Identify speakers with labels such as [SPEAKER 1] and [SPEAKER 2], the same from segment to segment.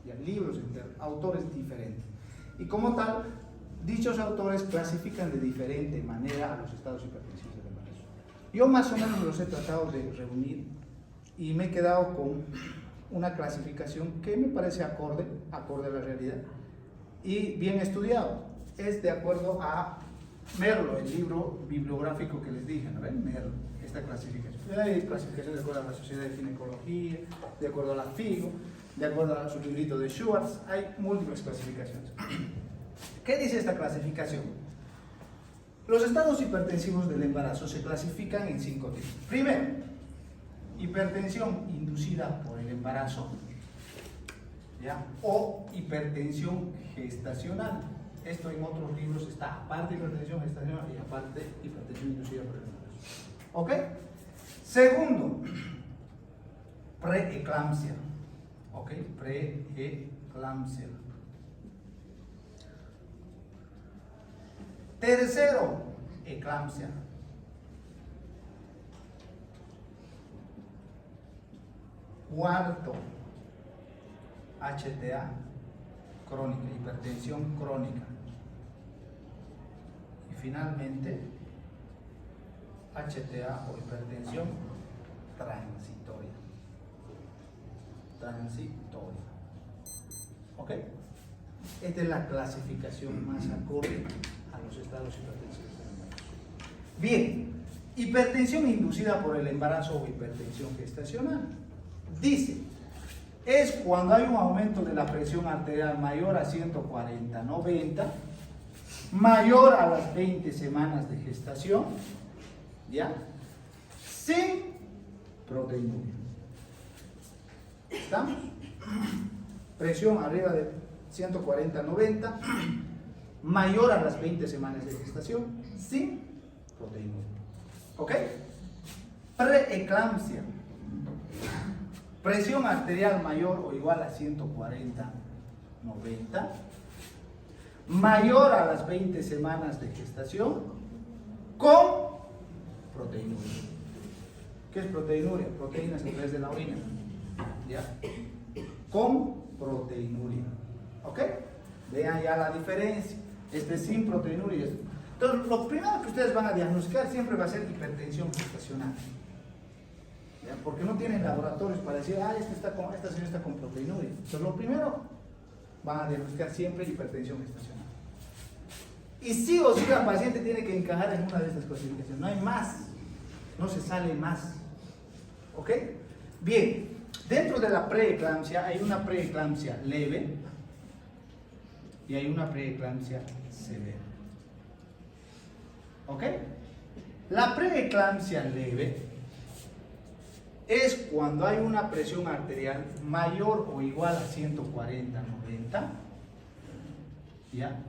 [SPEAKER 1] ya, libros enteros, autores diferentes. Y como tal, dichos autores clasifican de diferente manera a los estados hipertensivos del embarazo. Yo más o menos los he tratado de reunir y me he quedado con una clasificación que me parece acorde a la realidad y bien estudiado. Es de acuerdo a Merlo, el libro bibliográfico que les dije, ¿no ven? Merlo, esta clasificación. Hay clasificación de acuerdo a la Sociedad de Ginecología, de acuerdo a la FIGO, de acuerdo a su librito de Schwartz, hay múltiples clasificaciones. ¿Qué dice esta clasificación? Los estados hipertensivos del embarazo se clasifican en 5 tipos. Primero, hipertensión inducida por el embarazo, ¿ya? O hipertensión gestacional. Esto en otros libros está, aparte hipertensión gestacional y aparte hipertensión inducida por el embarazo. ¿Ok? Segundo, preeclampsia. ¿Ok? Preeclampsia. Tercero, eclampsia. Cuarto, HTA crónica, hipertensión crónica. Y finalmente, HTA o hipertensión transitoria. Transitoria. ¿Ok? Esta es la clasificación más acorde a los estados hipertensivos del embarazo. Bien, hipertensión inducida por el embarazo o hipertensión gestacional. Dice, es cuando hay un aumento de la presión arterial mayor a 140/90, mayor a las 20 semanas de gestación, ¿ya? Sin proteinuria. ¿Estamos? Presión arriba de 140/90, mayor a las 20 semanas de gestación, sin proteinuria. ¿Ok? Preeclampsia. Presión arterial mayor o igual a 140/90, mayor a las 20 semanas de gestación, con proteinuria. ¿Qué es proteinuria? Proteínas a través de la orina. ¿Ya? Con proteinuria. ¿Ok? Vean ya la diferencia. Este sin proteinuria. Entonces, lo primero que ustedes van a diagnosticar siempre va a ser hipertensión gestacional. ¿Ya? Porque no tienen laboratorios para decir, esta señora está con proteinuria. Entonces, lo primero, van a diagnosticar siempre hipertensión gestacional. Y sí o sí, la paciente tiene que encajar en una de estas clasificaciones. No hay más. No se sale más. ¿Ok? Bien. Dentro de la preeclampsia hay una preeclampsia leve y hay una preeclampsia severa. ¿Ok? La preeclampsia leve es cuando hay una presión arterial mayor o igual a 140/90, ¿ya?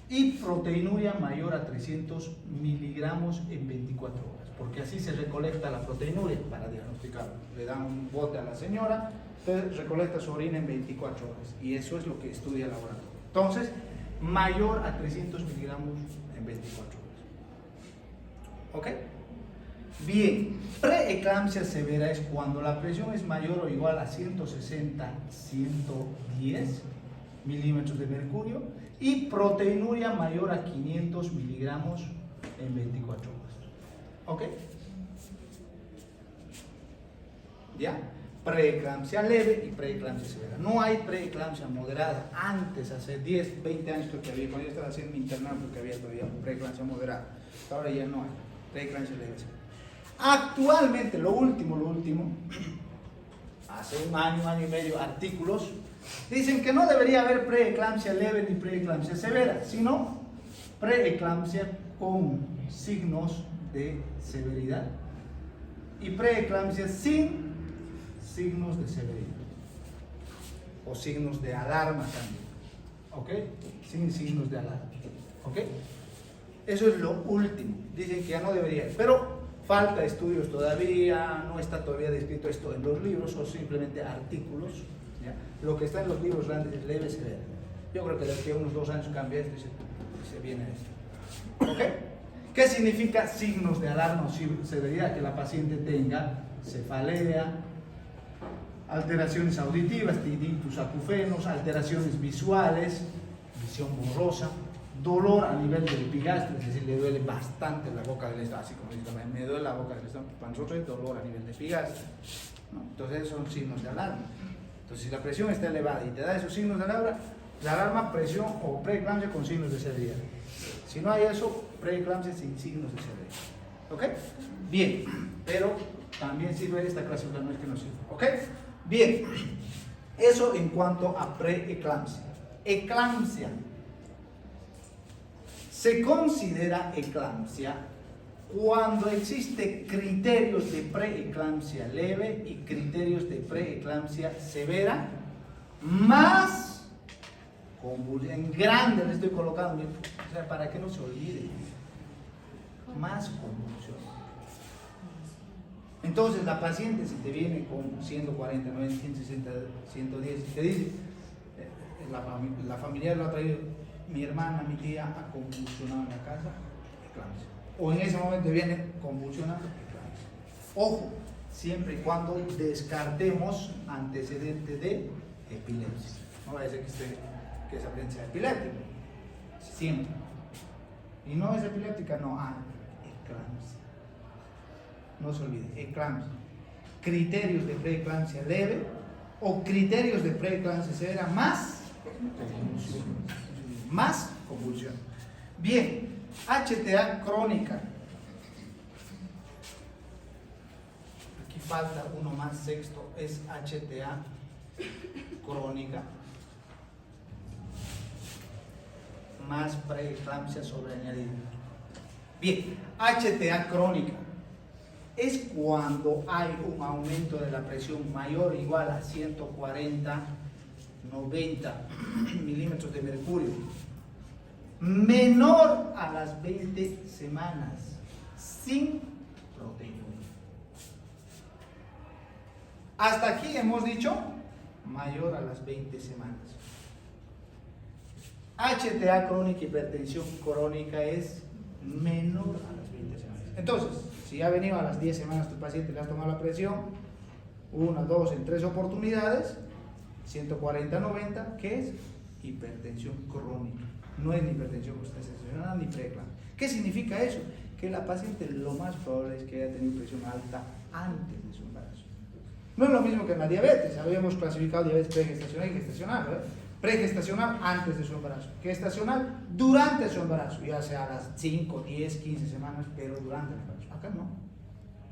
[SPEAKER 1] Y proteinuria mayor a 300 miligramos en 24 horas, porque así se recolecta la proteinuria para diagnosticarlo. Le dan un bote a la señora, entonces recolecta su orina en 24 horas y eso es lo que estudia el laboratorio. Entonces, mayor a 300 miligramos en 24 horas. ¿Ok? Bien, preeclampsia severa es cuando la presión es mayor o igual a 160-110 milímetros de mercurio y proteinuria mayor a 500 miligramos en 24 horas. ¿Ok? ¿Ya? Preeclampsia leve y preeclampsia severa. No hay preeclampsia moderada. Antes, hace 10, 20 años creo que había, cuando yo estaba haciendo mi internado, creo que había todavía preeclampsia moderada. Ahora ya no hay preeclampsia leve. Actualmente, lo último, hace un año y medio, artículos dicen que no debería haber preeclampsia leve ni preeclampsia severa, sino preeclampsia con signos de severidad y preeclampsia sin signos de severidad o signos de alarma también. ¿Ok? Sin signos de alarma. ¿Ok? Eso es lo último. Dicen que ya no debería, pero falta estudios todavía, no está todavía descrito esto en los libros o simplemente artículos. ¿Ya? Lo que está en los libros grandes es leve, severa. Yo creo que de aquí a unos 2 años cambia esto y se viene esto. ¿Ok? ¿Qué significa signos de alarma o severidad? Que la paciente tenga cefalea, alteraciones auditivas, tinnitus acúfenos, alteraciones visuales, visión borrosa, dolor a nivel del epigastrio, es decir, le duele bastante la boca del estómago, así como dice, me duele la boca del estómago, para nosotros es dolor a nivel del epigastrio, ¿no? Entonces son signos de alarma. Entonces si la presión está elevada y te da esos signos de alarma, presión o preeclampsia con signos de severidad. Si no hay eso, preeclampsia sin signos de severidad. ¿Ok? Bien, pero también sirve esta clasificación, no es que no sirve. ¿Ok? Bien, eso en cuanto a preeclampsia. Eclampsia. Se considera eclampsia cuando existen criterios de preeclampsia leve y criterios de preeclampsia severa, más convulsión, en grande le estoy colocando, o sea, para que no se olvide, más convulsión. Entonces la paciente, si te viene con 140, 90, 160, 110, y te dice, la familiar lo ha traído, mi hermana, mi tía ha convulsionado en la casa, eclampsia. O en ese momento viene convulsionando, eclampsia. Ojo, siempre y cuando descartemos antecedentes de epilepsia. No va a decir que esa paciente sea epiléptica, siempre. Y no es epiléptica, no, eclampsia. No se olvide, eclampsia. Criterios de preeclampsia leve o criterios de preeclampsia severa más convulsión. Más convulsión. Bien, HTA crónica. Aquí falta uno más, sexto, es HTA crónica más preeclampsia sobreañadida. Bien, HTA crónica es cuando hay un aumento de la presión mayor o igual a 140, 90 milímetros de mercurio, menor a las 20 semanas, sin proteinuria. Hasta aquí hemos dicho mayor a las 20 semanas. HTA crónica, hipertensión crónica es menor a las 20 semanas. Entonces, si ha venido a las 10 semanas tu paciente, le has tomado la presión, 1, 2, en 3 oportunidades, 140-90, ¿qué es? Hipertensión crónica. No es ni hipertensión gestacional ni preeclampsia. ¿Qué significa eso? Que la paciente lo más probable es que haya tenido presión alta antes de su embarazo. No es lo mismo que en la diabetes. Habíamos clasificado diabetes pregestacional y gestacional, ¿verdad? Pregestacional antes de su embarazo, gestacional durante su embarazo, ya sea a las 5, 10, 15 semanas, pero durante el embarazo. Acá no.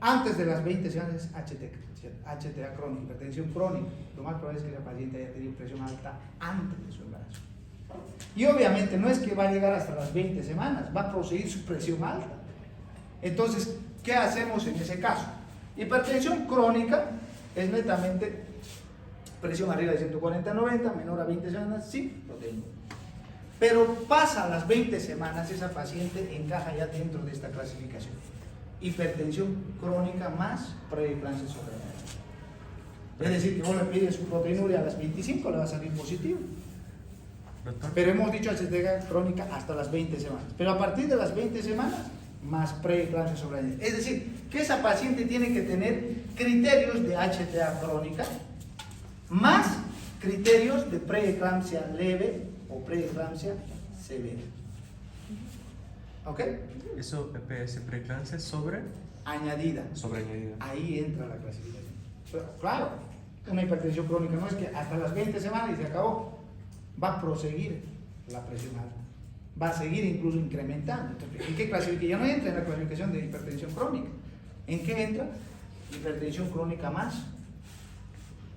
[SPEAKER 1] Antes de las 20 semanas es HTA crónica, hipertensión crónica. Lo más probable es que la paciente haya tenido presión alta antes de su embarazo. Y obviamente no es que va a llegar hasta las 20 semanas, va a proseguir su presión alta. Entonces, ¿qué hacemos en ese caso? Hipertensión crónica es netamente presión arriba de 140-90, menor a 20 semanas, sí, lo tengo. Pero pasa las 20 semanas, esa paciente encaja ya dentro de esta clasificación. Hipertensión crónica más preeclampsia sobreañadida. Es decir, que vos le pides su proteinuria a las 25, le va a salir positivo. Pero hemos dicho HTA crónica hasta las 20 semanas. Pero a partir de las 20 semanas, más preeclampsia sobreañadida. Es decir, que esa paciente tiene que tener criterios de HTA crónica más criterios de preeclampsia leve o preeclampsia severa. ¿Ok?
[SPEAKER 2] Eso EPS preeclampsia
[SPEAKER 1] añadida.
[SPEAKER 2] sobreañadida.
[SPEAKER 1] Ahí entra la clasificación. Pero, claro, una hipertensión crónica no es que hasta las 20 semanas y se acabó. Va a proseguir la presión alta. Va a seguir incluso incrementando. Entonces, ¿en qué clasificación? Ya no entra en la clasificación de hipertensión crónica. ¿En qué entra? Hipertensión crónica más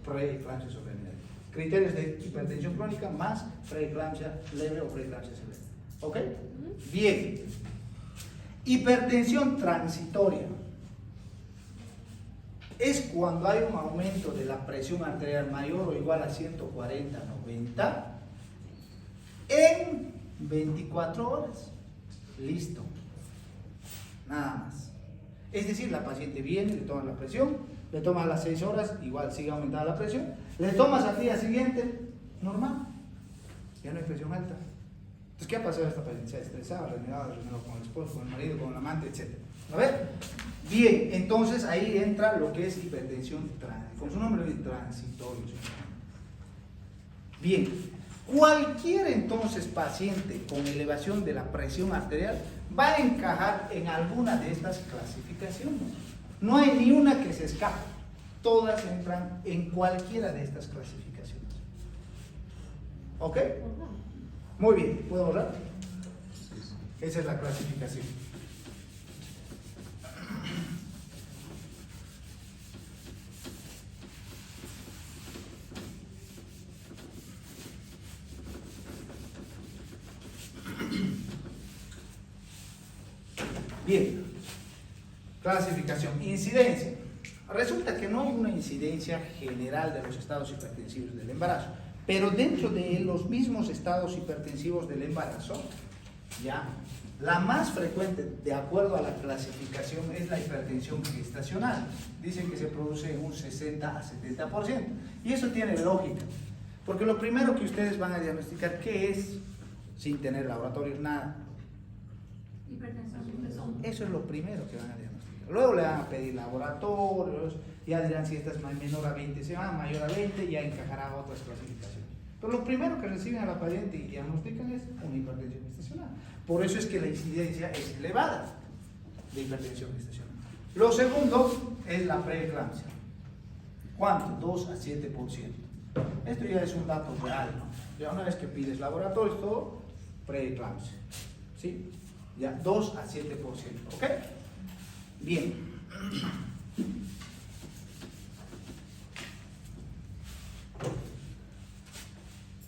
[SPEAKER 1] preeclampsia sobreañadida. Criterios de hipertensión crónica más preeclampsia leve o preeclampsia severa. ¿Ok? Bien. Hipertensión transitoria es cuando hay un aumento de la presión arterial mayor o igual a 140-90 en 24 horas. Listo. Nada más. Es decir, la paciente viene, le toma la presión, le tomas a las 6 horas, igual sigue aumentada la presión, le tomas al día siguiente, normal, ya no hay presión alta. Entonces, ¿qué ha pasado a esta paciente? Se ha estresado, renegado con el esposo, con el marido, con el amante, etc. A ver, bien, entonces ahí entra lo que es hipertensión con su nombre es transitorio. Bien, cualquier entonces paciente con elevación de la presión arterial va a encajar en alguna de estas clasificaciones. No hay ni una que se escape, todas entran en cualquiera de estas clasificaciones. ¿Ok? Muy bien, ¿puedo borrar? Esa es la clasificación. Bien, clasificación. Incidencia. Resulta que no hay una incidencia general de los estados hipertensivos del embarazo, pero dentro de los mismos estados hipertensivos del embarazo, ya, la más frecuente, de acuerdo a la clasificación, es la hipertensión gestacional. Dicen que se produce en un 60 a 70%. Y eso tiene lógica, porque lo primero que ustedes van a diagnosticar, ¿qué es? Sin tener laboratorios, nada. Eso es lo primero que van a diagnosticar. Luego le van a pedir laboratorios, ya dirán si esta es menor a 20, se va mayor a 20, ya encajará a otras clasificaciones. Pero lo primero que reciben a la paciente y diagnostican es una hipertensión gestacional. Por eso es que la incidencia es elevada de hipertensión gestacional. Lo segundo es la preeclampsia. ¿Cuánto? 2 a 7%. Esto ya es un dato real, ¿no? Ya una vez que pides laboratorios, todo, preeclampsia. ¿Sí? Ya, 2 a 7%. ¿Ok? Bien.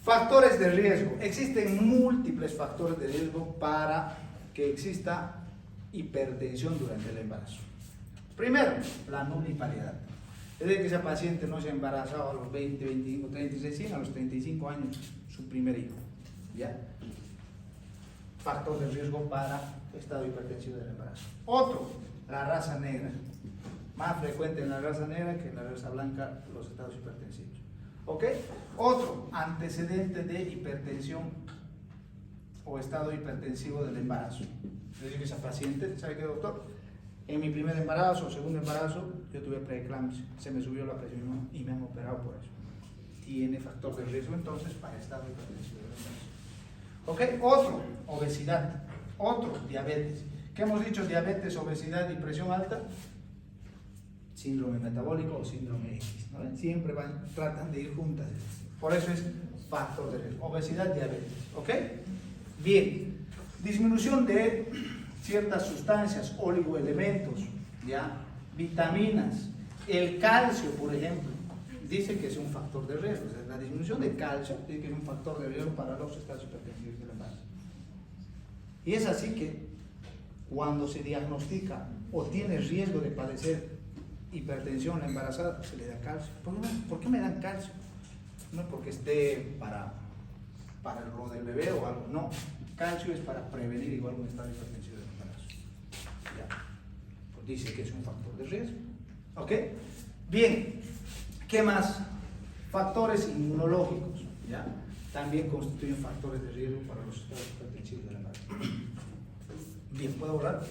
[SPEAKER 1] Factores de riesgo. Existen múltiples factores de riesgo para que exista hipertensión durante el embarazo. Primero, la nulipariedad. Es decir, que esa paciente no se ha embarazado a los 20, 25, 36, sino a los 35 años, su primer hijo. ¿Ya? Factor de riesgo para estado hipertensivo del embarazo. Otro, la raza negra. Más frecuente en la raza negra que en la raza blanca los estados hipertensivos. ¿Ok? Otro, antecedente de hipertensión o estado hipertensivo del embarazo. Le digo a esa paciente, ¿sabe qué, doctor? En mi primer embarazo o segundo embarazo, yo tuve preeclampsia, se me subió la presión y me han operado por eso. Tiene factor de riesgo entonces para estado hipertensivo del embarazo. ¿Ok? Otro, obesidad. Otro, diabetes. ¿Qué hemos dicho? Diabetes, obesidad y presión alta. Síndrome metabólico o síndrome X, ¿no? Siempre tratan de ir juntas. Por eso es factor de riesgo. Obesidad, diabetes. ¿Ok? Bien. Disminución de ciertas sustancias, oligoelementos, ¿ya? Vitaminas. El calcio, por ejemplo, dice que es un factor de riesgo. O sea, la disminución de calcio dice que es un factor de riesgo para los estados hipertensivos del embarazo. Y es así que cuando se diagnostica o tiene riesgo de padecer hipertensión la embarazada, se le da calcio. ¿Por qué me dan calcio? No es porque esté para el rol del bebé o algo, no. Calcio es para prevenir igual un estado hipertensivo del embarazo. Ya. Pues dice que es un factor de riesgo. ¿Ok? Bien. ¿Qué más? Factores inmunológicos. ¿Ya? También constituyen factores de riesgo para los estados hipertensivos del embarazo. Bien, ¿puedo borrar?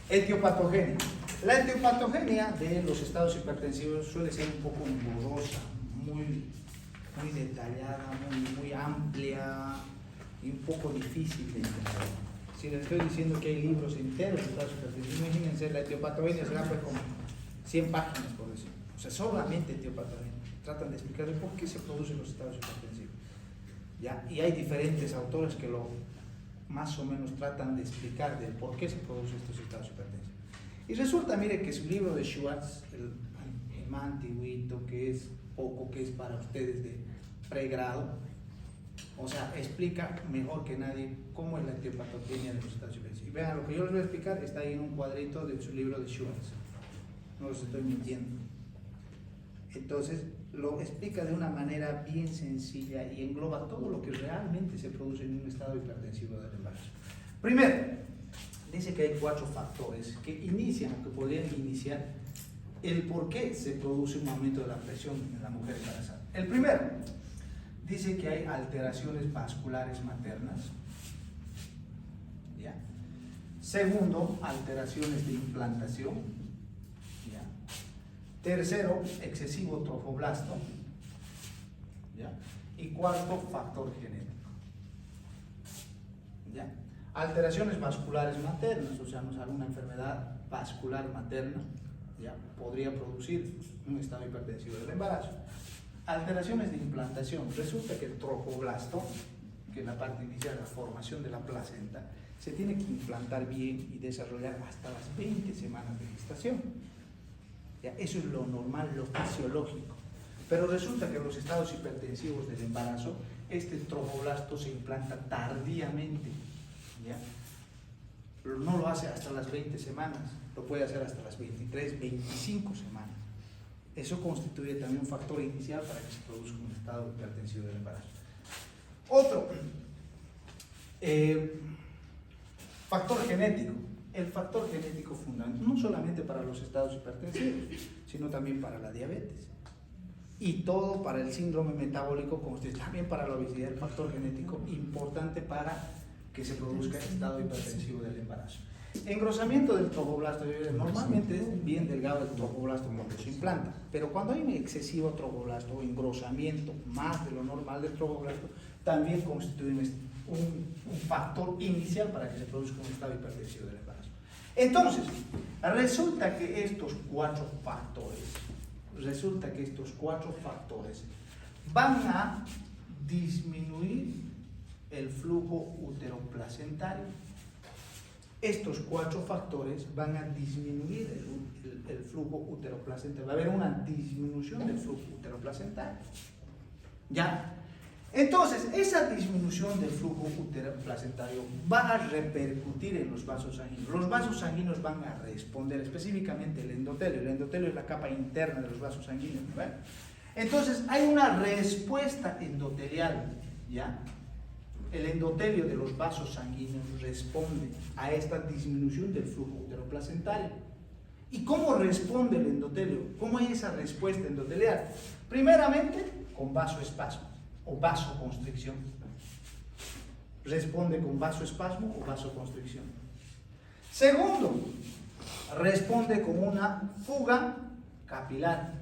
[SPEAKER 1] Etiopatogenia. La etiopatogenia de los estados hipertensivos suele ser un poco engorrosa, muy detallada, muy amplia y un poco difícil de entender. Si les estoy diciendo que hay libros enteros de estados hipertensivos, imagínense, la etiopatogenia será pues como 100 páginas, por decir. O sea, solamente etiopatogenia. Tratan de explicar por qué se producen los estados hipertensivos. ¿Ya? Y hay diferentes autores que lo más o menos tratan de explicar de por qué se producen estos estados hipertensivos. Y resulta, mire, que su libro de Schwartz, el más antiguito, que es poco, que es para ustedes de pregrado, o sea, explica mejor que nadie cómo es la etiopatogenia de los estados hipertensivos. Y vean, lo que yo les voy a explicar está ahí en un cuadrito de su libro de Schwartz. No los estoy mintiendo. Entonces, lo explica de una manera bien sencilla y engloba todo lo que realmente se produce en un estado hipertensivo del embarazo. Primero, dice que hay 4 factores que inician o que podrían iniciar el por qué se produce un aumento de la presión en la mujer embarazada. El primero, dice que hay alteraciones vasculares maternas. ¿Ya? Segundo, alteraciones de implantación. ¿Ya? Tercero, excesivo trofoblasto. ¿Ya? Y cuarto, factor genético. ¿Ya? Alteraciones vasculares maternas, o sea, alguna enfermedad vascular materna, ¿ya? Podría producir un estado hipertensivo del embarazo. Alteraciones de implantación, resulta que el trofoblasto, que es la parte inicial de la formación de la placenta, se tiene que implantar bien y desarrollar hasta las 20 semanas de gestación. ¿Ya? Eso es lo normal, lo fisiológico. Pero resulta que en los estados hipertensivos del embarazo, este trofoblasto se implanta tardíamente. ¿Ya? No lo hace hasta las 20 semanas, lo puede hacer hasta las 23, 25 semanas. Eso constituye también un factor inicial para que se produzca un estado hipertensivo del embarazo. Otro, factor genético. El factor genético fundamental, no solamente para los estados hipertensivos, sino también para la diabetes. Y todo para el síndrome metabólico, también para la obesidad, el factor genético importante para que se produzca el estado hipertensivo del embarazo. Engrosamiento del trofoblasto, normalmente es bien delgado el trofoblasto cuando se implanta, pero cuando hay un excesivo trofoblasto o engrosamiento más de lo normal del trofoblasto, también constituye un factor inicial para que se produzca un estado hipertensivo del embarazo. Entonces, resulta que estos cuatro factores van a disminuir el flujo uteroplacentario. Estos cuatro factores van a disminuir el flujo uteroplacentario. Va a haber una disminución del flujo uteroplacentario. ¿Ya? Entonces, esa disminución del flujo uteroplacentario va a repercutir en los vasos sanguíneos. Los vasos sanguíneos van a responder, específicamente el endotelio. El endotelio es la capa interna de los vasos sanguíneos, ¿no? Entonces, hay una respuesta endotelial, ¿ya? El endotelio de los vasos sanguíneos responde a esta disminución del flujo uteroplacentario. ¿Y cómo responde el endotelio? ¿Cómo hay esa respuesta endotelial? Primeramente, con vasoespasmo o vasoconstricción. Responde con vasoespasmo o vasoconstricción. Segundo, responde con una fuga capilar.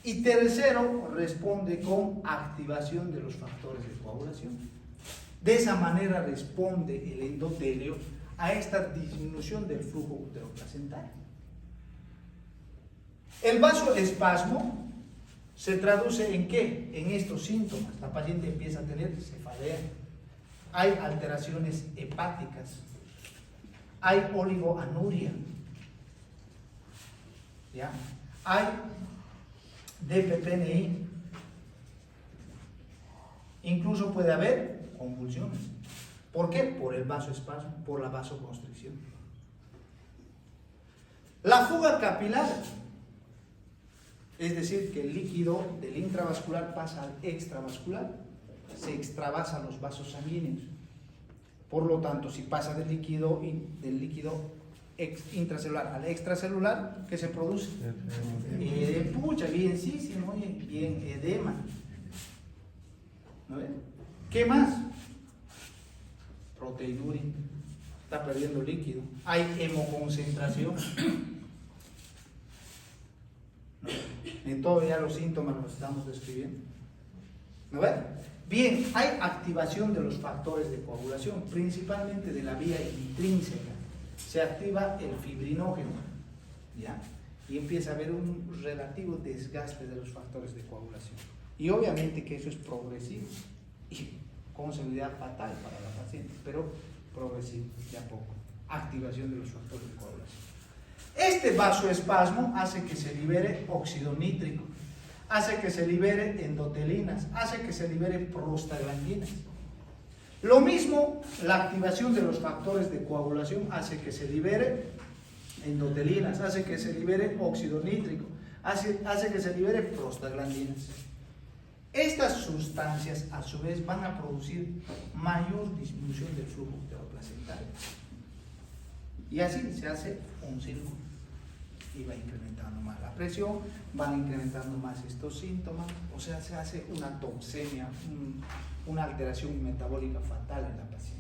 [SPEAKER 1] Y tercero, responde con activación de los factores de coagulación. De esa manera responde el endotelio a esta disminución del flujo uteroplacentario. El vasoespasmo se traduce en ¿qué? En estos síntomas. La paciente empieza a tener cefalea, hay alteraciones hepáticas, hay oligoanuria, ¿ya? Hay DPPNI, incluso puede haber convulsiones. ¿Por qué? Por el vasoespasmo, por la vasoconstricción. La fuga capilar, es decir, que el líquido del intravascular pasa al extravascular, se extravasa los vasos sanguíneos. Por lo tanto, si pasa del líquido intracelular al extracelular, ¿qué se produce? Bienísimo, bien, edema. ¿No ven? ¿Qué más? Proteinuria, está perdiendo líquido. Hay hemoconcentración. ¿No? En todo ya los síntomas los estamos describiendo. ¿No ven? Bien, hay activación de los factores de coagulación, principalmente de la vía intrínseca. Se activa el fibrinógeno, ¿ya? Y empieza a haber un relativo desgaste de los factores de coagulación. Y obviamente que eso es progresivo y con seguridad fatal para la paciente, pero progresivo, de a poco. Activación de los factores de coagulación. Este vasoespasmo hace que se libere óxido nítrico, hace que se libere endotelinas, hace que se libere prostaglandinas. Lo mismo, la activación de los factores de coagulación hace que se libere endotelinas, hace que se libere óxido nítrico, hace que se libere prostaglandinas. Estas sustancias, a su vez, van a producir mayor disminución del flujo uteroplacentario. Y así se hace un círculo. y va incrementando más la presión, van incrementando más estos síntomas, o sea, se hace una toxemia, una alteración metabólica fatal en la paciente.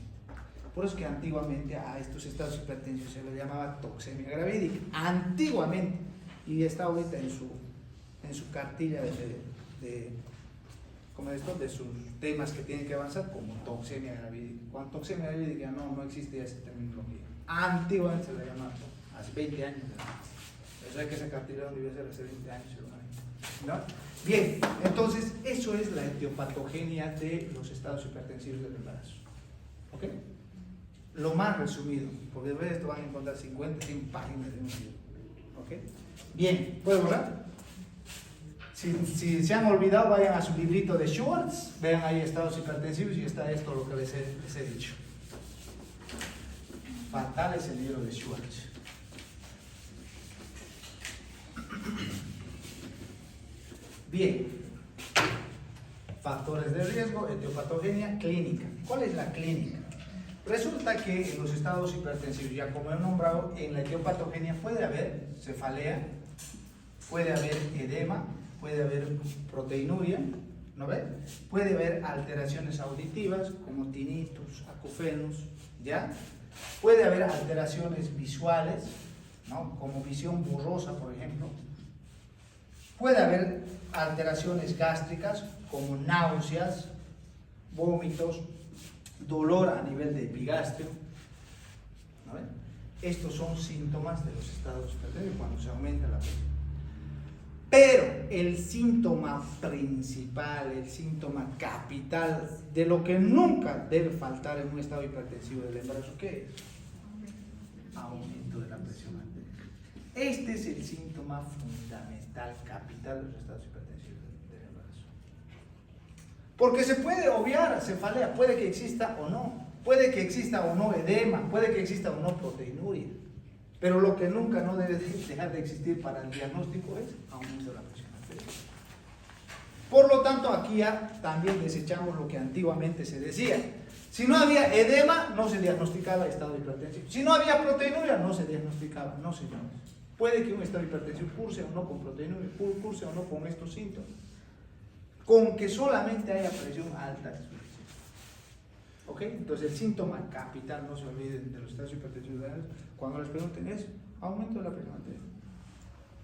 [SPEAKER 1] Por eso es que antiguamente a estos estados hipertensivos se les llamaba toxemia gravídica, antiguamente, y está ahorita en su cartilla como esto, de sus temas que tienen que avanzar, como toxemia gravídica. Cuando toxemia gravídica no existe ya esa terminología. Antiguamente se le llamaba, hace 20 años. Eso hay que esa cartilla donde iba a ser hace 20 años seguramente, ¿no? Bien, entonces eso es la etiopatogenia de los estados hipertensivos del embarazo. ¿Ok? Lo más resumido, porque después de esto van a encontrar 50, 100 páginas de un libro. ¿Ok? Bien, ¿puedo borrar? Si se han olvidado, vayan a su librito de Schwartz, vean ahí estados hipertensivos y está esto lo que les he dicho. Fatal es el libro de Schwartz. Bien, factores de riesgo, etiopatogenia clínica. ¿Cuál es la clínica? Resulta que en los estados hipertensivos, ya como he nombrado, en la etiopatogenia puede haber cefalea, puede haber edema, puede haber proteinuria, ¿no ves? Puede haber alteraciones auditivas como tinnitus, acufenos, ¿ya? Puede haber alteraciones visuales, ¿no? Como visión borrosa, por ejemplo. Puede haber alteraciones gástricas como náuseas, vómitos, dolor a nivel de epigastrio, ¿no ven? Estos son síntomas de los estados hipertensivos cuando se aumenta la presión. Pero el síntoma principal, el síntoma capital de lo que nunca debe faltar en un estado hipertensivo del embarazo, ¿qué es? Aumento de la presión arterial. Este es el síntoma fundamental, capital de los estados hipertensivos del embarazo. Porque se puede obviar cefalea, puede que exista o no, puede que exista o no edema, puede que exista o no proteinuria. Pero lo que nunca no debe dejar de existir para el diagnóstico es aumento de la presión arterial. Por lo tanto, aquí ya también desechamos lo que antiguamente se decía. Si no había edema, no se diagnosticaba estado hipertensivo. Si no había proteinuria, no se diagnosticaba. No, señores. Puede que un estado hipertensivo curse o no con proteinuria, curse o no con estos síntomas. Con que solamente haya presión alta es suficiente. ¿Ok? Entonces el síntoma capital, no se olviden de los estados hipertensivos, cuando les pregunten es aumento de la presión arterial.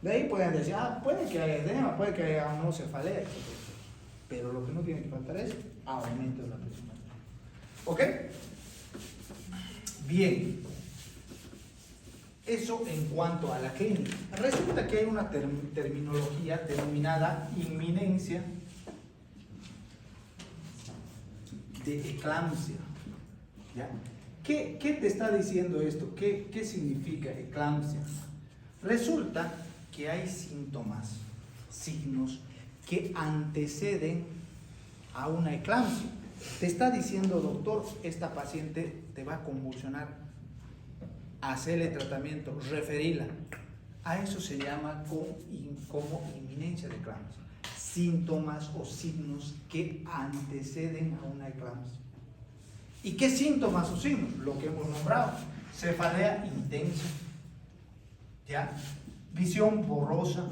[SPEAKER 1] De ahí pueden decir, puede que haya edema, puede que haya no cefalea, etc. Pero lo que no tiene que faltar es aumento de la presión arterial. ¿Ok? Bien. Eso en cuanto a la clínica. Resulta que hay una terminología denominada inminencia de eclampsia. ¿Ya? ¿Qué te está diciendo esto? ¿Qué significa eclampsia? Resulta que hay síntomas, signos que anteceden a una eclampsia. Te está diciendo, doctor, esta paciente te va a convulsionar, hacerle tratamiento, referirla. A eso se llama como inminencia de eclampsia. Síntomas o signos que anteceden a una eclampsia. ¿Y qué síntomas o signos? Lo que hemos nombrado: cefalea intensa, ¿ya? Visión borrosa,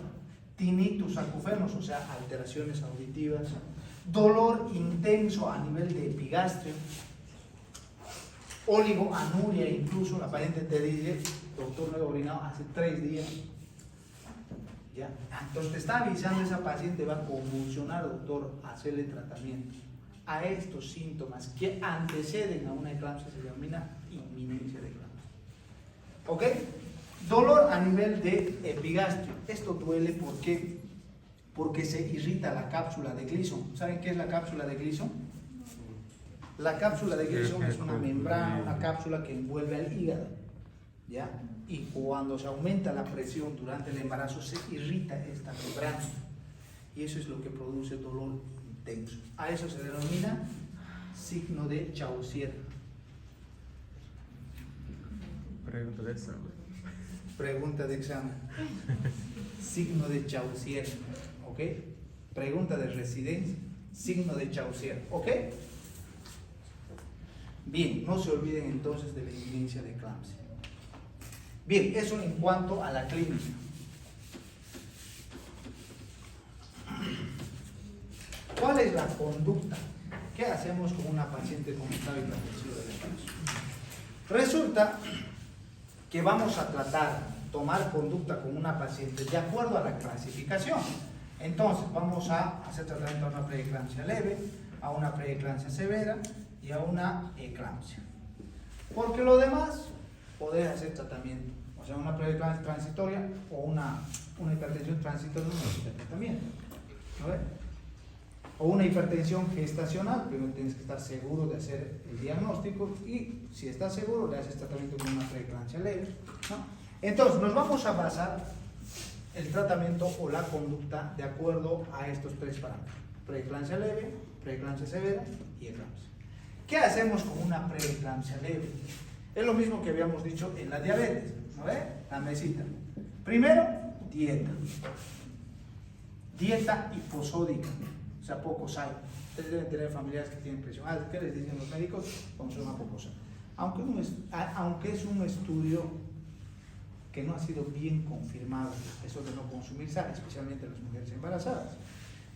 [SPEAKER 1] tinnitus acufenos, o sea, alteraciones auditivas, dolor intenso a nivel de epigastrio, oligoanuria, incluso la paciente te dice, doctor, no he orinado hace 3 días. ¿Ya? Entonces te está avisando, esa paciente va a convulsionar, doctor, hacerle tratamiento. A estos síntomas que anteceden a una eclampsia se denomina inminencia de eclampsia. ¿Ok? Dolor a nivel de epigastrio. Esto duele porque se irrita la cápsula de Gleason. ¿Saben qué es la cápsula de Gleason? La cápsula de Gleason es una membrana, una cápsula que envuelve al hígado, ¿ya? Y cuando se aumenta la presión durante el embarazo se irrita esta membrana y eso es lo que produce dolor intenso. A eso se denomina signo de Chaucier.
[SPEAKER 2] Pregunta de examen.
[SPEAKER 1] Pregunta de examen. Signo de Chaucier, ¿ok? Pregunta de residencia. Signo de Chaucier, ¿ok? Bien, no se olviden entonces de la inminencia de eclampsia. Bien, eso en cuanto a la clínica. ¿Cuál es la conducta? ¿Qué hacemos con una paciente con estado hipertensivo del embarazo? Resulta que vamos a tomar conducta con una paciente de acuerdo a la clasificación. Entonces, vamos a hacer tratamiento a una preeclampsia leve, a una preeclampsia severa y a una eclampsia. Porque lo demás, podés hacer tratamiento. O sea, una preeclampsia transitoria o una hipertensión transitoria no necesita tratamiento. ¿No ves? O una hipertensión gestacional, primero tienes que estar seguro de hacer el diagnóstico y si estás seguro le haces tratamiento con una preeclampsia leve, ¿no? Entonces nos vamos a basar el tratamiento o la conducta de acuerdo a estos tres parámetros: preeclampsia leve, preeclampsia severa y eclampsia. ¿Qué hacemos con una preeclampsia leve? Es lo mismo que habíamos dicho en la diabetes, ¿no ves? La mesita. Primero, dieta hiposódica. O sea, poco sal. Ustedes deben tener familiares que tienen presión alta. ¿Qué les dicen los médicos? Consuma poco sal. Aunque es un estudio que no ha sido bien confirmado, eso de no consumir sal, especialmente en las mujeres embarazadas.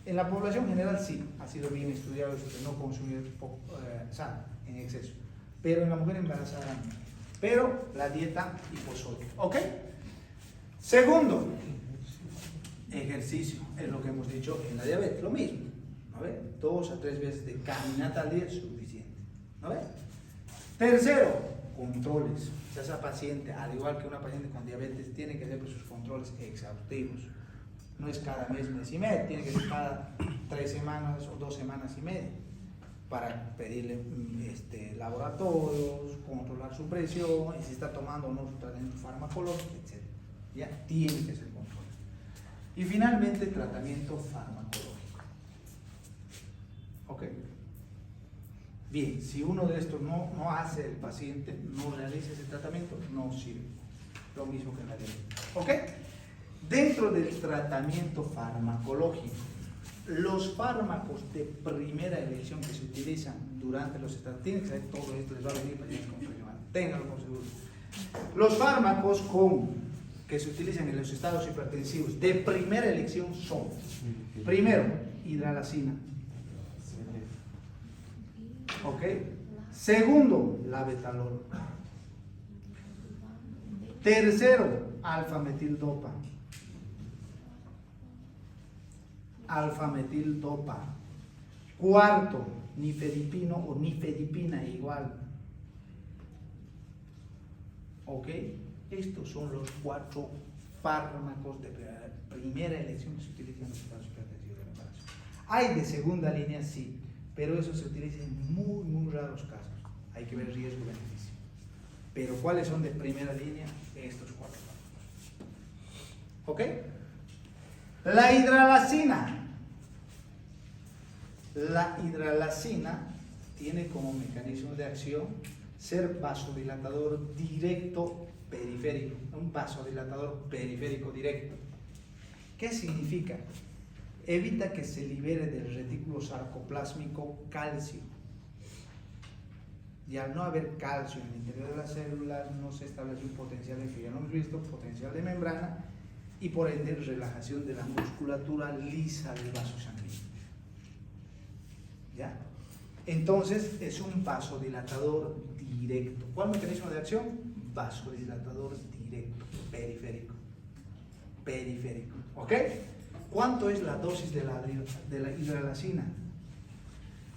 [SPEAKER 1] En la población general sí, ha sido bien estudiado eso de no consumir sal en exceso. Pero en la mujer embarazada no. Pero la dieta hiposódica. ¿Ok? Segundo, ejercicio. Es lo que hemos dicho en la diabetes. Lo mismo. ¿No ve? 2 a 3 veces de caminata al día es suficiente. ¿No ve? Tercero, controles. O sea, esa paciente, al igual que una paciente con diabetes, tiene que hacer sus controles exhaustivos. No es cada mes, mes y medio, tiene que ser cada 3 semanas o 2 semanas y media para pedirle laboratorios, controlar su presión, y si está tomando o no su tratamiento farmacológico, etc. Ya tiene que ser control. Y finalmente, tratamiento farmacológico. ¿Ok? Bien, si uno de estos no hace el paciente, no realiza ese tratamiento, no sirve. Lo mismo que en la diabetes. ¿Ok? Dentro del tratamiento farmacológico, los fármacos de primera elección que se utilizan durante los estados, tienen que ser todo esto, les va a venir pacientes con presión alta, ténganlo por seguro. Los fármacos que se utilizan en los estados hipertensivos de primera elección son, primero, hidralazina. ¿Ok? Segundo, labetalol. Tercero, alfa-metildopa. Cuarto, nifedipino o nifedipina igual. ¿Ok? Estos son los 4 fármacos de primera elección que se utilizan en los estados hipertensivos del embarazo. Hay de segunda línea, sí, pero eso se utiliza en muy, muy raros casos. Hay que ver riesgo-beneficio. Pero ¿cuáles son de primera línea? Estos 4 fármacos. ¿Ok? La hidralazina. La hidralazina tiene como mecanismo de acción ser vasodilatador directo periférico, un vasodilatador periférico directo. ¿Qué significa? Evita que se libere del retículo sarcoplásmico calcio. Y al no haber calcio en el interior de las células, no se establece un potencial de que ya no hemos visto, potencial de membrana, y por ende relajación de la musculatura lisa del vaso sanguíneo. ¿Ya? Entonces es un vasodilatador directo. ¿Cuál mecanismo de acción? Vasodilatador directo, periférico. Periférico. ¿Ok? ¿Cuánto es la dosis de la hidralazina?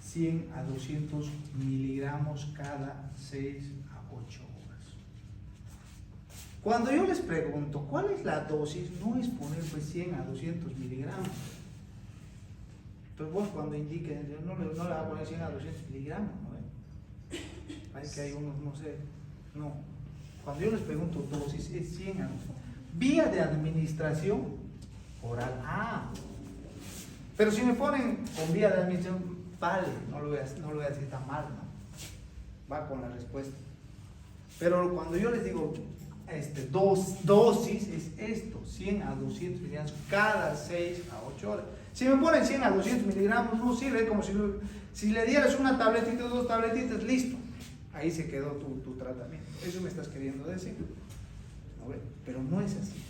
[SPEAKER 1] 100 a 200 miligramos cada 6 a 8 horas. Cuando yo les pregunto ¿cuál es la dosis? No es poner pues 100 a 200 miligramos. Entonces vos cuando indiquen, no le va a poner 100 a 200 miligramos, ¿no? Hay que hay unos, no sé, no. Cuando yo les pregunto dosis, es 100 a 200. Vía de administración oral. Pero si me ponen con vía de administración, vale, no lo voy a decir tan mal, ¿no? Va con la respuesta. Pero cuando yo les digo dosis, es esto, 100 a 200 miligramos cada 6 a 8 horas. Si me ponen 100 a 200 miligramos, no sirve, como si le dieras una tabletita o 2 tabletitas, listo. Ahí se quedó tu tratamiento. Eso me estás queriendo decir. ¿No? Pero no es así.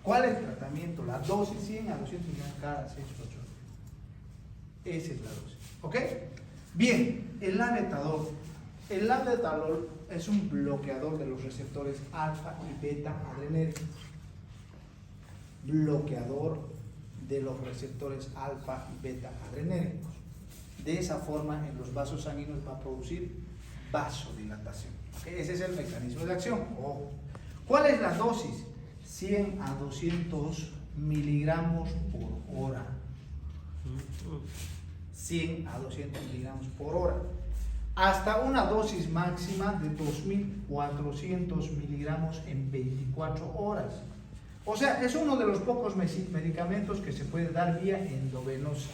[SPEAKER 1] ¿Cuál es el tratamiento? La dosis 100 a 200 miligramos cada 6 a 8 horas. Esa es la dosis. ¿Ok? Bien, el labetalol. El labetalol es un bloqueador de los receptores alfa y beta adrenérgicos. Bloqueador de los receptores alfa y beta adrenérgicos. De esa forma, en los vasos sanguíneos va a producir vasodilatación. ¿Okay? Ese es el mecanismo de acción. Ojo. ¿Cuál es la dosis? 100 a 200 miligramos por hora. 100 a 200 miligramos por hora. Hasta una dosis máxima de 2400 miligramos en 24 horas. O sea, es uno de los pocos medicamentos que se puede dar vía endovenosa.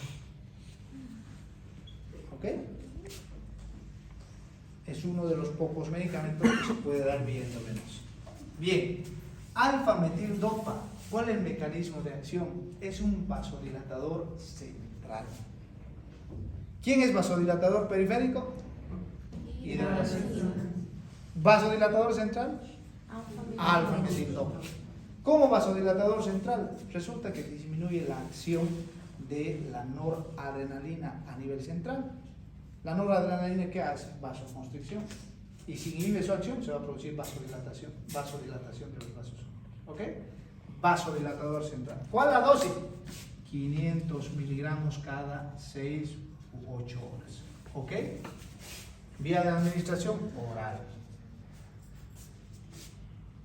[SPEAKER 1] ¿Ok? Es uno de los pocos medicamentos que se puede dar vía endovenosa. Bien, alfa-metildopa. ¿Cuál es el mecanismo de acción? Es un vasodilatador central. ¿Quién es vasodilatador periférico? Hidralazina. ¿Vasodilatador central? Alfa-metildopa. ¿Cómo vasodilatador central? Resulta que disminuye la acción de la noradrenalina a nivel central. La noradrenalina, ¿qué hace? Vasoconstricción. Y si inhibe su acción, se va a producir vasodilatación de los vasos. ¿Ok? Vasodilatador central. ¿Cuál es la dosis? 500 miligramos cada 6 u 8 horas. ¿Ok? Vía de administración oral.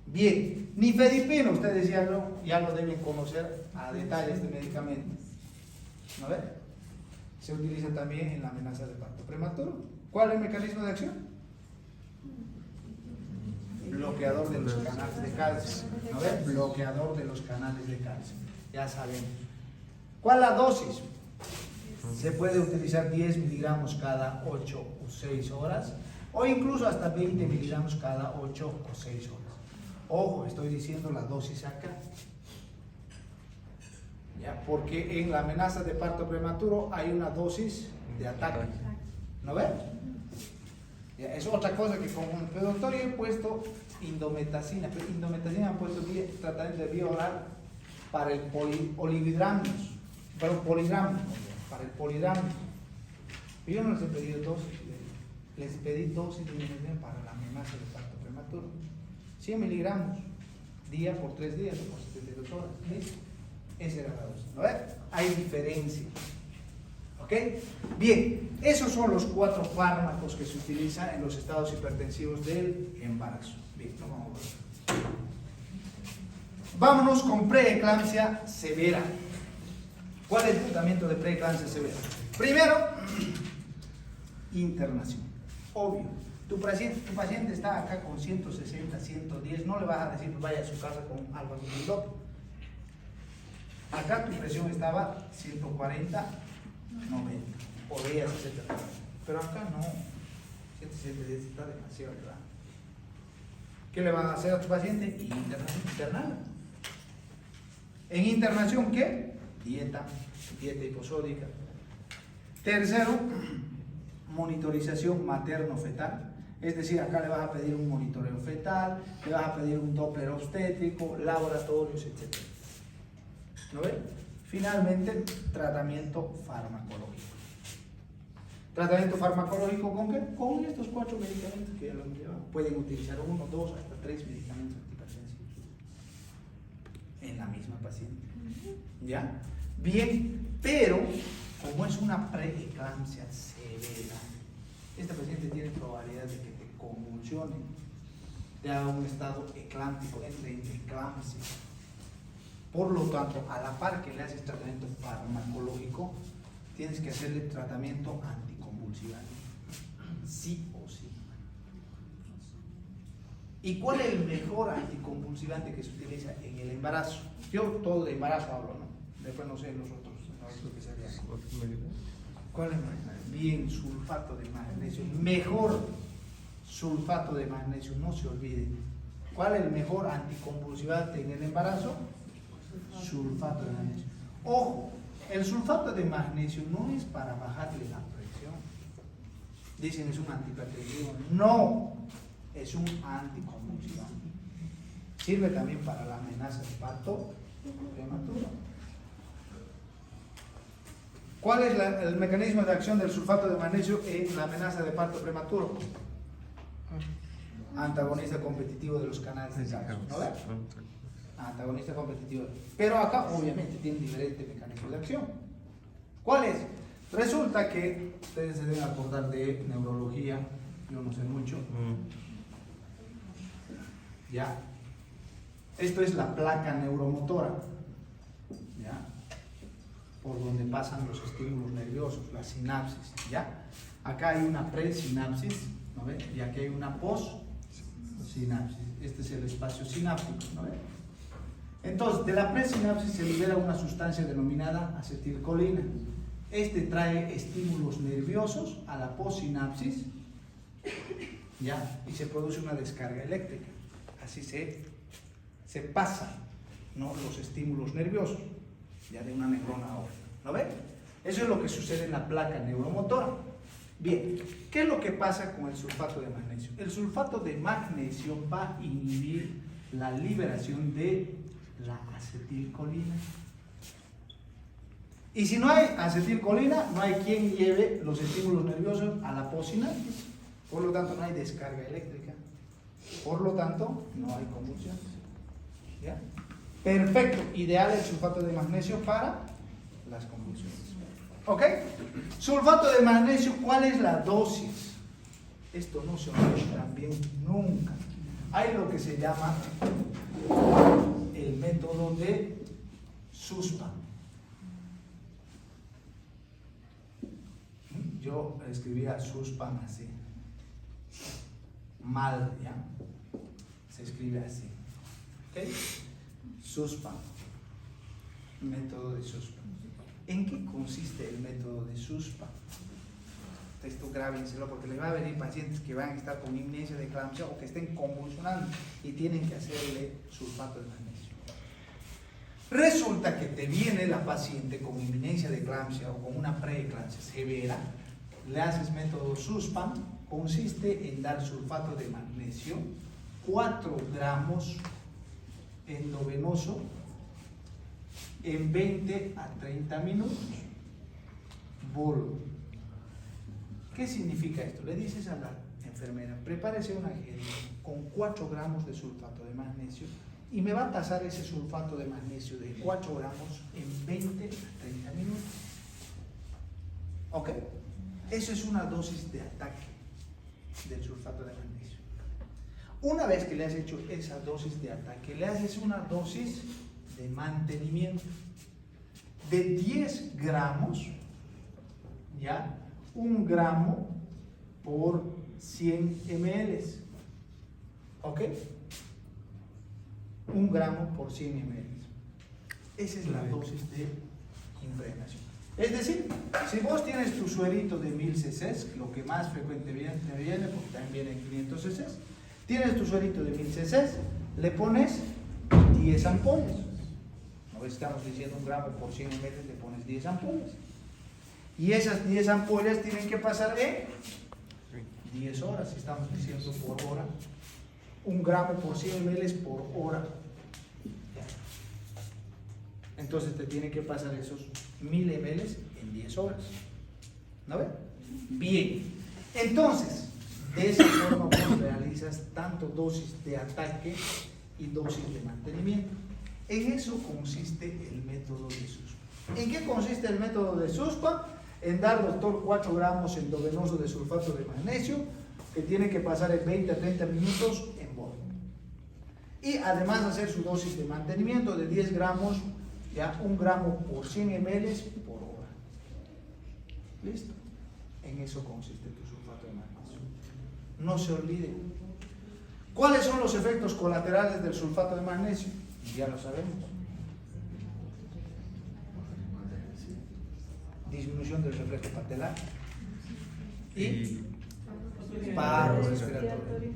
[SPEAKER 1] Bien, nifedipino, ustedes ya lo deben conocer a detalle este medicamento. ¿No ven? Se utiliza también en la amenaza de parto prematuro. ¿Cuál es el mecanismo de acción? Bloqueador de los canales de calcio. ¿No ven? Bloqueador de los canales de calcio. Ya sabemos. ¿Cuál es la dosis? Se puede utilizar 10 miligramos cada 8 o 6 horas o incluso hasta 20 miligramos cada 8 o 6 horas. Ojo, estoy diciendo la dosis acá. ¿Ya? Porque en la amenaza de parto prematuro hay una dosis de ataque. ¿No ven? Ya, es otra cosa que como doctor yo he puesto indometacina, pero indometacina han puesto tratamiento de vía oral para el poligramios, para el poligramo. Yo no les he pedido dosis, les pedí dosis de indometacina para la amenaza de parto prematuro. 100 miligramos, día por 3 días, por 72 horas. ¿Listo? Esa era la dosis. ¿No ves? Hay diferencia. ¿Ok? Bien, esos son los 4 fármacos que se utilizan en los estados hipertensivos del embarazo. Bien, no vamos a ver. Vámonos con preeclampsia severa. ¿Cuál es el tratamiento de preeclampsia severa? Primero, internación. Obvio. Tu paciente está acá con 160, 110, no le vas a decir vaya a su casa con alfa-metildopa. Acá tu presión estaba 140, 90, podrías hacer, pero acá no, 110 está demasiado elevado. ¿Qué le van a hacer a tu paciente? Internarla. En internación, ¿qué? Dieta hiposódica. Tercero, monitorización materno-fetal. Es decir, acá le vas a pedir un monitoreo fetal, le vas a pedir un Doppler obstétrico, laboratorios, etc. ¿No ven? Finalmente, tratamiento farmacológico. ¿Tratamiento farmacológico con qué? Con estos 4 medicamentos que ya lo hemos llevado. Pueden utilizar 1, 2, hasta 3 medicamentos antihipertensivos en la misma paciente. ¿Ya? Bien, pero como es una preeclampsia severa, esta paciente tiene probabilidad de que te convulsione, te haga un estado eclámpico, entre en eclampsia. Por lo tanto, a la par que le haces tratamiento farmacológico, tienes que hacerle tratamiento anticonvulsivante, sí o sí. ¿Y cuál es el mejor anticonvulsivante que se utiliza en el embarazo? Yo todo de embarazo hablo, ¿no? Después no sé los otros, no, que sería. ¿Cuál es? Bien, sulfato de magnesio. Mejor sulfato de magnesio, no se olviden. ¿Cuál es el mejor anticonvulsivante en el embarazo? Sulfato de magnesio. Ojo, el sulfato de magnesio no es para bajarle la presión. Dicen es un antihipertensivo. No, es un anticonvulsivante. Sirve también para la amenaza de parto prematuro. ¿Cuál es el mecanismo de acción del sulfato de magnesio en la amenaza de parto prematuro? Antagonista competitivo de los canales de calcio, ¿no ves? Antagonista competitivo. Pero acá obviamente tiene diferentes mecanismos de acción. ¿Cuál es? Resulta que ustedes se deben acordar de neurología, yo no sé mucho. ¿Ya? Esto es la placa neuromotora, ¿ya? Por donde pasan los estímulos nerviosos, las sinapsis, ¿ya? Acá hay una presinapsis, ¿no ve? Y aquí hay una postsinapsis. Este es el espacio sináptico, ¿no ve? Entonces, de la presinapsis se libera una sustancia denominada acetilcolina. Este trae estímulos nerviosos a la postsinapsis, ¿ya? Y se produce una descarga eléctrica. Así se pasan, ¿no?, los estímulos nerviosos, ya de una neurona a otra, ¿no ve? Eso es lo que sucede en la placa neuromotora. Bien, ¿qué es lo que pasa con el sulfato de magnesio? El sulfato de magnesio va a inhibir la liberación de la acetilcolina. Y si no hay acetilcolina, no hay quien lleve los estímulos nerviosos a la postsinapsis. Por lo tanto, no hay descarga eléctrica. Por lo tanto, no hay convulsiones. ¿Ya? Perfecto, ideal el sulfato de magnesio para las convulsiones. ¿Ok? Sulfato de magnesio, ¿cuál es la dosis? Esto no se olvida también nunca. Hay lo que se llama el método de Sussman. Yo escribía Sussman así. Mal, ¿ya? Se escribe así. ¿Ok? Sussman. Método de Sussman. ¿En qué consiste el método de Sussman? Esto grábenselo porque les va a venir pacientes que van a estar con inminencia de eclampsia o que estén convulsionando y tienen que hacerle sulfato de magnesio. Resulta que te viene la paciente con inminencia de eclampsia o con una preeclampsia severa, le haces método Sussman, consiste en dar sulfato de magnesio 4 gramos endovenoso en 20 a 30 minutos. Bolo. ¿Qué significa esto? Le dices a la enfermera, prepárese una gel con 4 gramos de sulfato de magnesio y me va a pasar ese sulfato de magnesio de 4 gramos en 20 a 30 minutos. ¿Ok? Eso es una dosis de ataque del sulfato de magnesio. Una vez que le has hecho esa dosis de ataque, le haces una dosis de mantenimiento de 10 gramos, ¿ya? 1 gramo por 100 ml. ¿Ok? 1 gramo por 100 ml. Esa es la dosis de impregnación. Es decir, si vos tienes tu suerito de 1000 cc, lo que más frecuentemente viene, porque también viene en 500 cc, tienes tu suerito de 1000 cc, le pones 10 ampollas. No estamos diciendo 1 gramo por 100 ml, le pones 10 ampollas. Y esas 10 ampollas tienen que pasar en 10 horas, si estamos diciendo por hora. 1 gramo por 100 ml por hora. Entonces te tienen que pasar esos 1000 ml en 10 horas. ¿No ven? Bien. Entonces, de esa forma vos realizas tanto dosis de ataque y dosis de mantenimiento. En eso consiste el método de Sussman. ¿En qué consiste el método de Sussman? En dar, doctor, 4 gramos endovenoso de sulfato de magnesio, que tiene que pasar en 20 a 30 minutos en bolo. Y además hacer su dosis de mantenimiento de 10 gramos, ya 1 gramo por 100 ml por hora. ¿Listo? En eso consiste tu sulfato de magnesio. No se olviden. ¿Cuáles son los efectos colaterales del sulfato de magnesio? Ya lo sabemos. Disminución del reflejo patelar y paro respiratorio.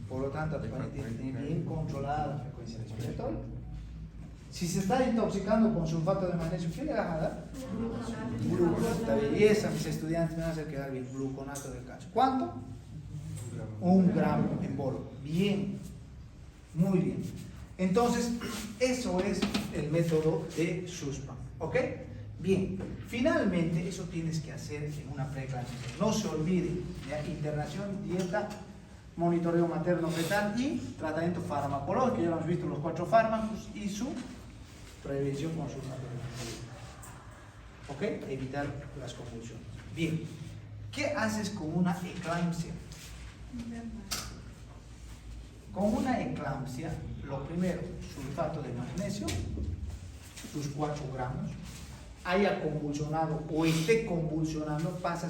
[SPEAKER 1] Por lo tanto, tu paciente tiene que tener bien controlada la frecuencia respiratoria. Si se está intoxicando con sulfato de magnesio, ¿qué le van a dar? Gluconato. Y esa, mis estudiantes me van a hacer quedar bien. Gluconato de calcio. ¿Cuánto? 1 gramo en bolo. Bien. Muy bien. Entonces, eso es el método de Sussman. ¿Ok? Bien, finalmente eso tienes que hacer en una preeclampsia. No se olvide, ¿ya? Internación, dieta, monitoreo materno-fetal y tratamiento farmacológico. Ya lo hemos visto los 4 fármacos y su prevención con sus ¿ok? Evitar las convulsiones. Bien, ¿qué haces con una eclampsia? Con una eclampsia, lo primero, sulfato de magnesio, sus 4 gramos, haya convulsionado o esté convulsionando, pasa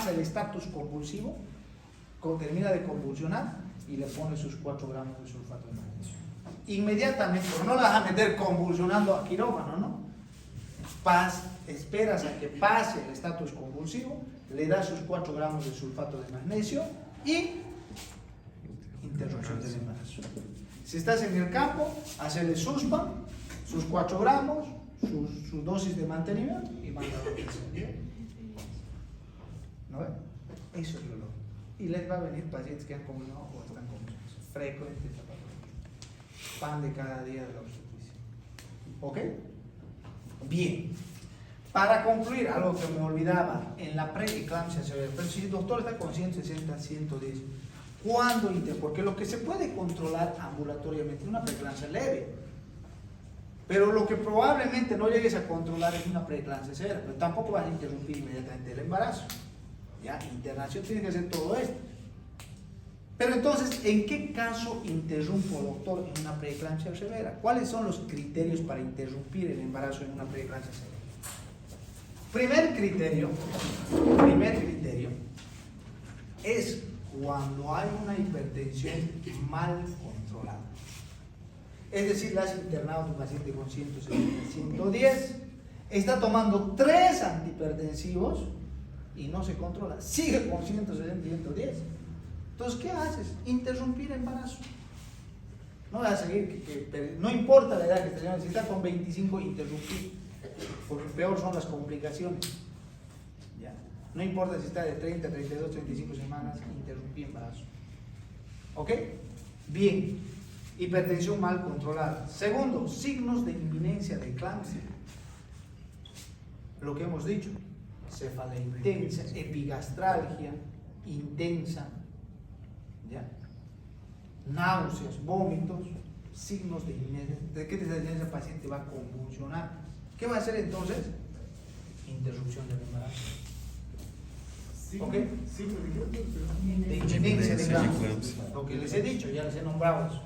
[SPEAKER 1] el estatus convulsivo, termina de convulsionar y le pone sus 4 gramos de sulfato de magnesio. Inmediatamente, pero no la vas a meter convulsionando a quirófano, ¿no? Esperas a que pase el estatus convulsivo, le das sus 4 gramos de sulfato de magnesio y interrupción del embarazo. Si estás en el campo, hacerle suspan, sus 4 gramos, su dosis de mantenimiento y mándalo a la ¿no ve? Eso es lo lógico. Y les va a venir pacientes que han comido o están comiendo frecuente pan de cada día de la obstetricia. ¿Ok? Bien. Para concluir, algo que me olvidaba, en la preeclampsia severa, pero si el doctor está con 160, 110, ¿cuándo? Porque lo que se puede controlar ambulatoriamente es una preeclampsia leve, pero lo que probablemente no llegues a controlar es una preeclampsia severa, pero tampoco vas a interrumpir inmediatamente el embarazo. ¿Ya? Internación tiene que hacer todo esto. Pero entonces, ¿en qué caso interrumpo, doctor, en una preeclampsia severa? ¿Cuáles son los criterios para interrumpir el embarazo en una preeclampsia severa? Primer criterio es cuando hay una hipertensión mal controlada. Es decir, le has internado a tu paciente con 160, 110, está tomando 3 antihipertensivos y no se controla, sigue con 160, 110. Entonces, ¿qué haces? Interrumpir el embarazo. No vas a seguir, no importa la edad que esté, si está con 25, interrumpir, porque peor son las complicaciones. ¿Ya? No importa si está de 30, 32, 35 semanas, interrumpir embarazo. ¿Ok? Bien, hipertensión mal controlada. Segundo, signos de inminencia de eclampsia. Lo que hemos dicho, cefalea intensa, epigastralgia intensa, ¿ya? Náuseas, vómitos, signos de inminencia. ¿De qué te está diciendo? El paciente va a convulsionar. ¿Qué va a hacer entonces? Interrupción del embarazo. ¿Ok? De inminencia de eclampsia. Lo que les he dicho, ya les he nombrado eso.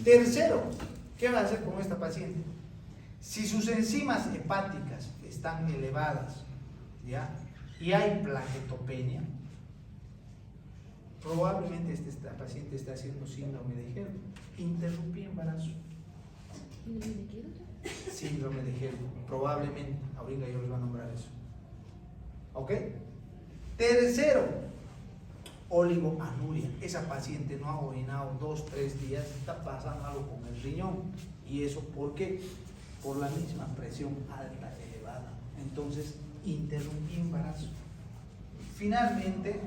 [SPEAKER 1] Tercero, ¿qué va a hacer con esta paciente? Si sus enzimas hepáticas están elevadas, ¿ya? Y hay plaquetopenia, probablemente esta paciente está haciendo síndrome de Hell. Interrumpir embarazo. Síndrome de Hell, probablemente. Ahorita yo les voy a nombrar eso. ¿Ok? Tercero, oligoanuria. Esa paciente no ha orinado 2-3 días, está pasando algo con el riñón. ¿Y eso por qué? Por la misma presión alta elevada. Entonces, interrumpir embarazo. Finalmente,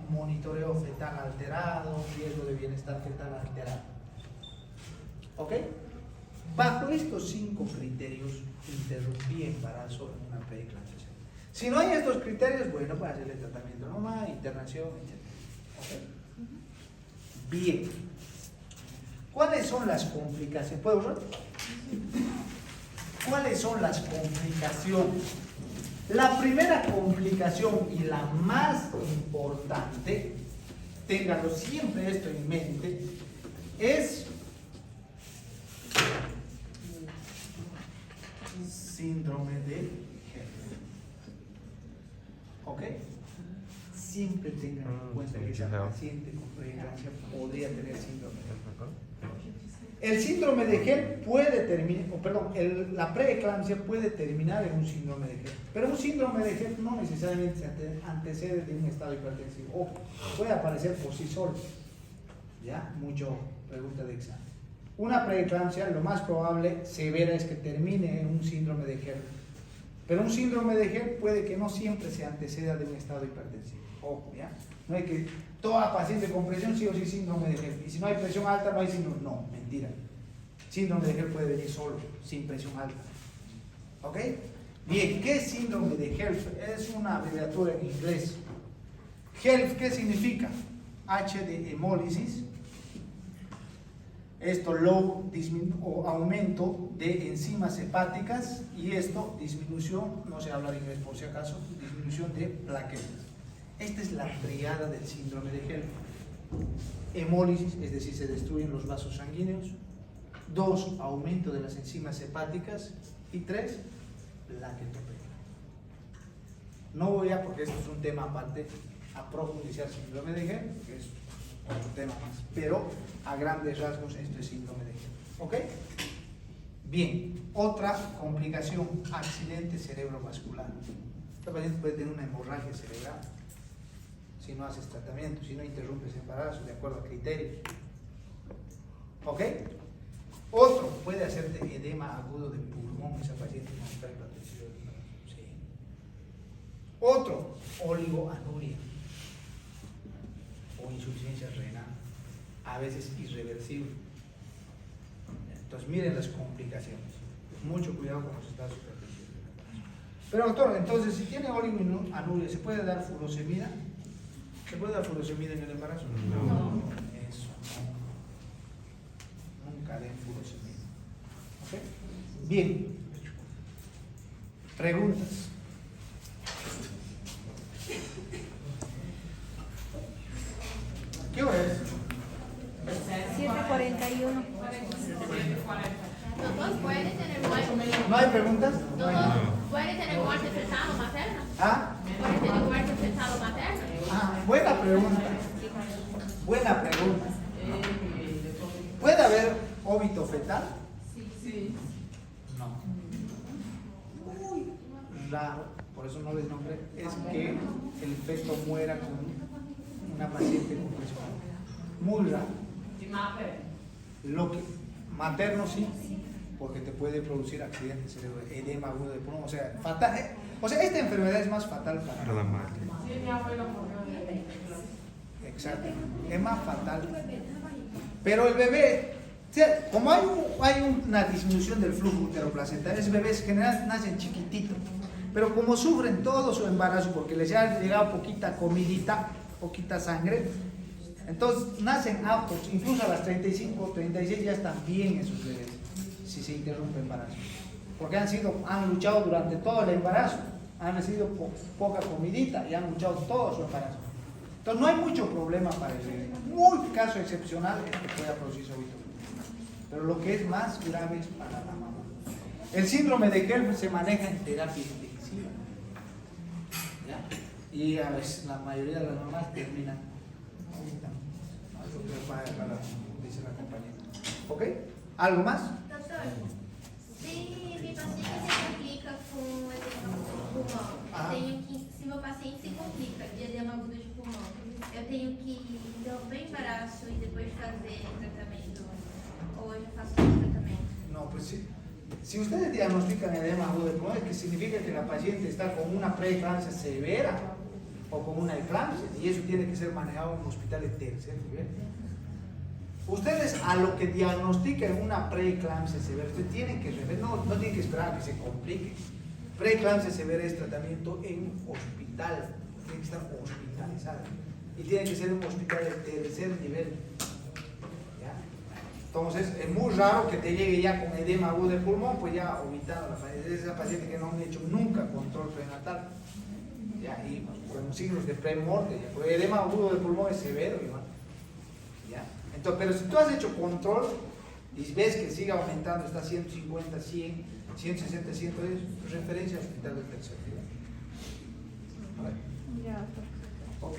[SPEAKER 1] monitoreo fetal alterado, riesgo de bienestar fetal alterado. ¿Ok? Bajo estos 5 criterios, interrumpí embarazo en una preeclampsia. Si no hay estos criterios, bueno, puede hacerle tratamiento normal, internación, etc. ¿Ok? Bien. ¿Cuáles son las complicaciones? ¿Puedo usar? ¿Cuáles son las complicaciones? La primera complicación y la más importante, ténganlo siempre esto en mente, es síndrome de Hell. ¿Ok? Siempre tengan en cuenta que esa paciente con preeclampsia podría tener síndrome de Hell. El síndrome de Hell puede terminar, la preeclampsia puede terminar en un síndrome de Hell, pero un síndrome de Hell no necesariamente se antecede de un estado hipertensivo, o puede aparecer por sí solo. ¿Ya? Mucho pregunta de examen. Una preeclampsia, lo más probable, severa, es que termine en un síndrome de Hell, pero un síndrome de Hell puede que no siempre se anteceda de un estado hipertensivo. Ojo, ¿ya? No hay que toda paciente con presión sí o sí síndrome de Hell, y si no hay presión alta no hay síndrome. No, mentira. Síndrome de Hell puede venir solo, sin presión alta. ¿Ok? Bien, ¿qué es síndrome de HELLP? Es una abreviatura en inglés. HELLP, ¿qué significa? H de hemólisis. Esto low o aumento de enzimas hepáticas y esto disminución, no sé hablar inglés por si acaso, disminución de plaquetas. Esta es la triada del síndrome de HELLP. Hemólisis, es decir, se destruyen los vasos sanguíneos. 2, aumento de las enzimas hepáticas. Y 3, plaquetopenia. No voy a, porque esto es un tema aparte, a profundizar síndrome de HELLP, que es otro tema más, pero a grandes rasgos esto es síndrome de HELLP. ¿Ok? Bien, otra complicación, accidente cerebrovascular. Esta paciente puede tener una hemorragia cerebral si no haces tratamiento, si no interrumpes embarazo de acuerdo a criterios. ¿Ok? Otro, puede hacerte edema agudo de pulmón, esa paciente no está protegido. Sí. Otro, oligoanuria o insuficiencia renal, a veces irreversible. Entonces miren las complicaciones. Mucho cuidado con los estados hipertensivos. Pero doctor, entonces si tiene oligoanuria, ¿se puede dar furosemida? ¿Se puede dar furosemida en el embarazo?
[SPEAKER 2] No.
[SPEAKER 1] Eso no. Nunca den furosemida. ¿Ok? Bien. Preguntas. ¿Qué hora es?
[SPEAKER 3] 7:41.
[SPEAKER 4] Doutor, puede tener muerte.
[SPEAKER 1] ¿No hay preguntas?
[SPEAKER 4] Doutor, puede tener muerte fetal o materna.
[SPEAKER 1] ¿Ah?
[SPEAKER 4] Puede tener muerte fetal o materna.
[SPEAKER 1] Ah, buena pregunta. Buena pregunta. ¿Puede haber óbito fetal?
[SPEAKER 4] Sí.
[SPEAKER 1] No. Raro, por eso no les nombré, es que el feto muera con una paciente con presión. Muy raro. Lo que materno sí, porque te puede producir accidente cerebral, edema agudo de pulmón, o sea, fatal. O sea, esta enfermedad es más fatal para
[SPEAKER 2] la madre.
[SPEAKER 1] Exacto, es más fatal. Pero el bebé, o sea, como hay una disminución del flujo uteroplacental, esos bebés en general nacen chiquititos, pero como sufren todo su embarazo porque les ha llegado poquita comidita, poquita sangre, entonces nacen aptos, incluso a las 35, 36 ya están bien esos bebés, si se interrumpe el embarazo, porque han luchado durante todo el embarazo, han recibido poca comidita y han luchado todo su embarazo. Entonces no hay mucho problema para el bebé. Muy caso excepcional es que pueda producirse óbito. Pero lo que es más grave es para la mamá. El síndrome de HELLP se maneja en terapia intensiva. ¿Ya? Y a veces la mayoría de las mamás terminan. Algo que dice la compañera. ¿Ok? ¿Algo más?
[SPEAKER 4] Doutor, se mi paciente se complica com edema agudo de pulmão, eu tenho que, se meu paciente se complica de edema agudo de pulmão, eu tenho que interromper o embaraço e depois fazer tratamento, ou eu já faço todo o tratamento?
[SPEAKER 1] No, pues sí. Si ustedes diagnostican edema agudo de pulmón, es que significa que la paciente está con una preeclampsia severa o con una eclampsia, y eso tiene que ser manejado en un hospital de tercer nivel. Ustedes a lo que diagnostiquen una preeclampsia severa, ustedes tienen que rever, no tienen que esperar a que se complique. Preeclampsia severa es tratamiento en hospital, tiene que estar hospitalizado y tiene que ser un hospital de tercer nivel. ¿Ya? Entonces es muy raro que te llegue ya con edema agudo de pulmón, pues ya vomitando la paciente, es esa paciente que no han hecho nunca control prenatal, ¿ya? Y con signos de premorte, ya, porque edema agudo de pulmón es severo, igual. ¿Ya? Entonces, pero si tú has hecho control y ves que sigue aumentando, está 150, 100, 160, 110, referencia al hospital del tercer nivel. A ver.
[SPEAKER 3] Ya.
[SPEAKER 1] Ok.